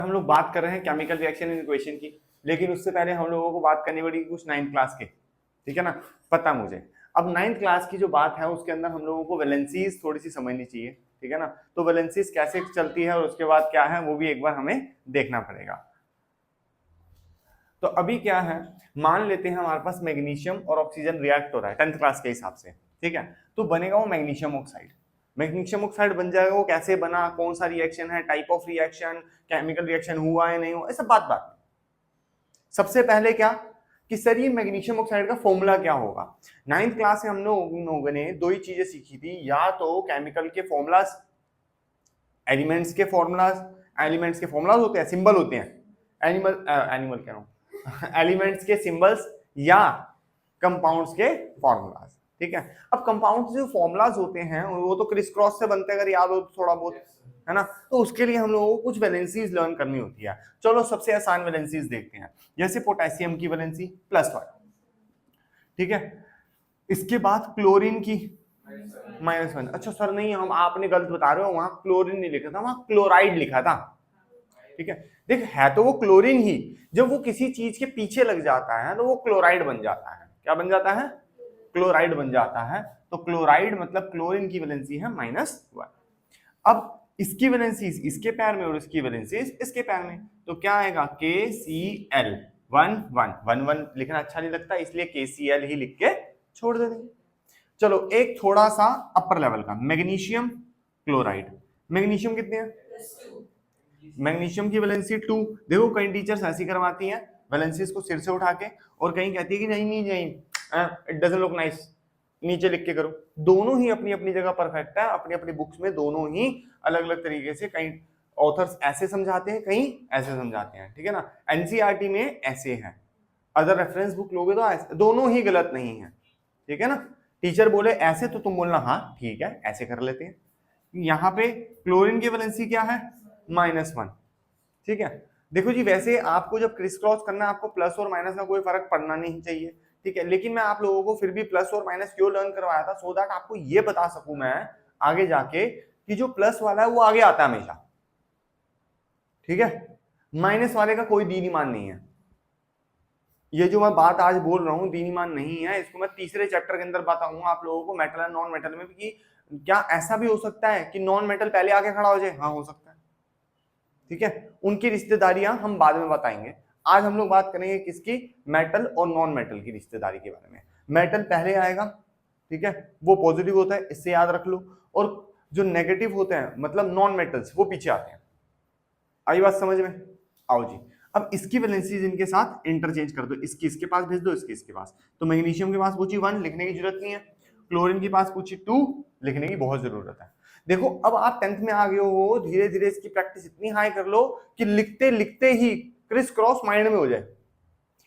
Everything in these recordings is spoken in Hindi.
हम लोग बात कर रहे हैं केमिकल रिएक्शन इन इक्वेशन की, लेकिन उससे पहले हम लोगों को बात करनी पड़ेगी कुछ 9th क्लास के, ठीक है ना। पता मुझे अब 9th क्लास की जो बात है उसके अंदर हम लोगों को वैलेंसीज थोड़ी सी समझनी चाहिए, ठीक है ना। तो वैलेंसीज कैसे चलती है और उसके बाद क्या है वो भी एक बार हमें देखना पड़ेगा। तो अभी क्या है, मान लेते हैं हमारे पास मैग्नीशियम और ऑक्सीजन रिएक्ट हो रहा है 10th क्लास के हिसाब से, ठीक है। तो बनेगा वो मैग्नीशियम ऑक्साइड। मैग्नीशियम ऑक्साइड बन जाएगा, वो कैसे बना, कौन सा रिएक्शन है, type of reaction, chemical reaction हुआ है नहीं हुआ, ऐसा बात बात। सबसे पहले क्या कि सर ये मैग्नीशियम ऑक्साइड का फॉर्मूला क्या होगा। 9th क्लास में हम लोगों ने दो ही चीजें सीखी थी, या तो केमिकल के फॉर्मूलाज, एलिमेंट्स के फॉर्मूलाज होते हैं, सिंबल होते हैं, एनिमल कह रहा हूं एलिमेंट्स के सिंबल्स या कंपाउंड्स के फॉर्मूलाज, ठीक है। अब कंपाउंड्स जो फॉर्मूलाज होते हैं वो तो क्रिस क्रॉस से बनते हैं, अगर याद हो तो थोड़ा बहुत, है ना। तो उसके लिए हम लोगों को कुछ वैलेंसीज लर्न करनी होती है। चलो सबसे आसान वैलेंसीज देखते हैं, जैसे पोटेशियम की वैलेंसी +1, ठीक है। इसके बाद क्लोरीन की -1। अच्छा सर नहीं, हम आपने गलत बता रहे हो, वहां क्लोरीन नहीं लिखा था, वहां क्लोराइड लिखा था, ठीक है। देख है तो वो क्लोरीन ही, जब वो किसी चीज के पीछे लग जाता है तो वो क्लोराइड बन जाता है। क्या बन जाता है? क्लोराइड बन जाता है। तो क्लोराइड मतलब क्लोरीन की वैलेंसी है -1। अब इसकी वैलेंसी इसके पैर में और इसकी वैलेंसी इसके पैर में, तो क्या आएगा KCl 1 लिखना अच्छा नहीं लगता, इसलिए KCl ही लिख के छोड़ दे देंगे। चलो एक थोड़ा सा अपर लेवल का, मैग्नीशियम क्लोराइड। मैग्नीशियम कितने हैं? मैग्नीशियम की वैलेंसी 2। देखो कई टीचर्स ऐसी करवाती हैं वैलेंसीज को सिर से उठा के, और कहीं कहती है कि नहीं इट डजंट लुक नाइस, नीचे लिख के करो। दोनों ही अपनी अपनी जगह परफेक्ट है, अपनी अपनी बुक्स में दोनों ही अलग अलग तरीके से, कहीं ऑथर्स ऐसे समझाते हैं, कहीं ऐसे समझाते हैं, ठीक है ना। एनसीईआरटी में ऐसे है, अदर रेफरेंस बुक लोगे तो ऐसे, दोनों ही गलत नहीं है, ठीक है ना। टीचर बोले ऐसे तो तुम बोलना हाँ ठीक है ऐसे कर लेते हैं। यहाँ पे क्लोरीन की वैलेंसी क्या है? -1, ठीक है। देखो जी वैसे आपको जब क्रिस क्रॉस करना है आपको प्लस और माइनस का कोई फर्क पड़ना नहीं चाहिए, ठीक है। लेकिन मैं आप लोगों को फिर भी प्लस और माइनस क्यों लर्न करवाया था, सो दैट आपको ये बता सकूं मैं आगे जाके कि जो प्लस वाला है वो आगे आता है हमेशा, ठीक है। माइनस वाले का कोई दीन ईमान नहीं है। ये जो मैं बात आज बोल रहा हूँ दीन ईमान नहीं है, इसको मैं तीसरे चैप्टर के अंदर बताऊंगा आप लोगों को, मेटल एंड नॉन मेटल में भी, कि क्या ऐसा भी हो सकता है कि नॉन मेटल पहले आके खड़ा हो जाए? हाँ हो सकता है, ठीक है। उनकी रिश्तेदारियां हम बाद में बताएंगे। आज हम लोग बात करेंगे किसकी? मेटल और नॉन मेटल की रिश्तेदारी के बारे में। मेटल पहले आएगा, ठीक है, वो पॉजिटिव होता है, इससे याद रख लो, और जो नेगेटिव होते हैं मतलब नॉन मेटल्स वो पीछे आते हैं। आई बात समझ में? आओ जी, अब इसकी वैलेंसीज इनके साथ इंटरचेंज कर दो, इसकी इसके पास भेज दो, इसकी इसके पास। तो मैग्नीशियम के पास पूछी 1, लिखने की जरूरत नहीं है। क्लोरीन के पास पूछी 2, लिखने की बहुत जरूरत है। देखो अब आप 10th में आ गए हो, धीरे धीरे इसकी प्रैक्टिस इतनी हाई कर लो कि लिखते लिखते ही क्रिस क्रॉस माइंड में हो जाए।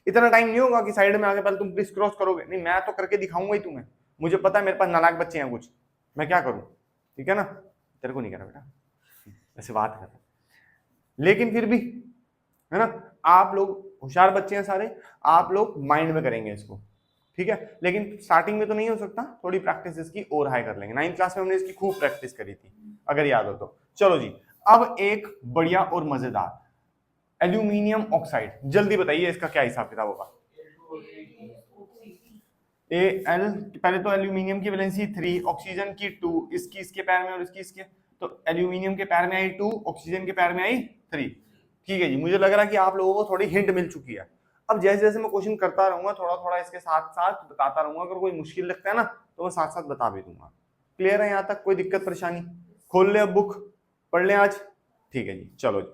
इतना टाइम नहीं होगा कि साइड में आके पहले तुम क्रिस क्रॉस करोगे, नहीं मैं तो करके दिखाऊंगा ही तुम्हें। मुझे पता है मेरे पास नालायक बच्चे हैं कुछ, मैं क्या करूं, ठीक है ना। तेरे को नहीं करा बेटा, ऐसे बात कर, लेकिन फिर भी, है ना, आप लोग होशियार बच्चे हैं सारे, आप लोग माइंड में करेंगे इसको, ठीक है। लेकिन स्टार्टिंग में तो नहीं हो सकता, थोड़ी प्रैक्टिस इसकी और हाई कर लेंगे। 9th क्लास में हमने इसकी खूब प्रैक्टिस करी थी, अगर याद हो तो। चलो जी, अब एक बढ़िया और मजेदार, एल्यूमिनियम ऑक्साइड, जल्दी बताइए इसका क्या हिसाब किताब होगा। एल, पहले तो एल्यूमिनियम की वैलेंसी 3, ऑक्सीजन की 2, इसकी इसके पैर में और इसकी इसके, तो एल्यूमिनियम के पैर में आई 2, ऑक्सीजन के पैर में आई 3, ठीक है जी। मुझे लग रहा है कि आप लोगों को थोड़ी हिंट मिल चुकी है। अब जैसे जैसे मैं क्वेश्चन करता रहूंगा थोड़ा थोड़ा इसके साथ साथ बताता रहूंगा, अगर कोई मुश्किल लगता है ना तो मैं साथ साथ बता भी दूंगा। क्लियर है यहाँ तक? कोई दिक्कत परेशानी? खोल ले अब बुक, पढ़ ले आज, ठीक है जी। चलो जी,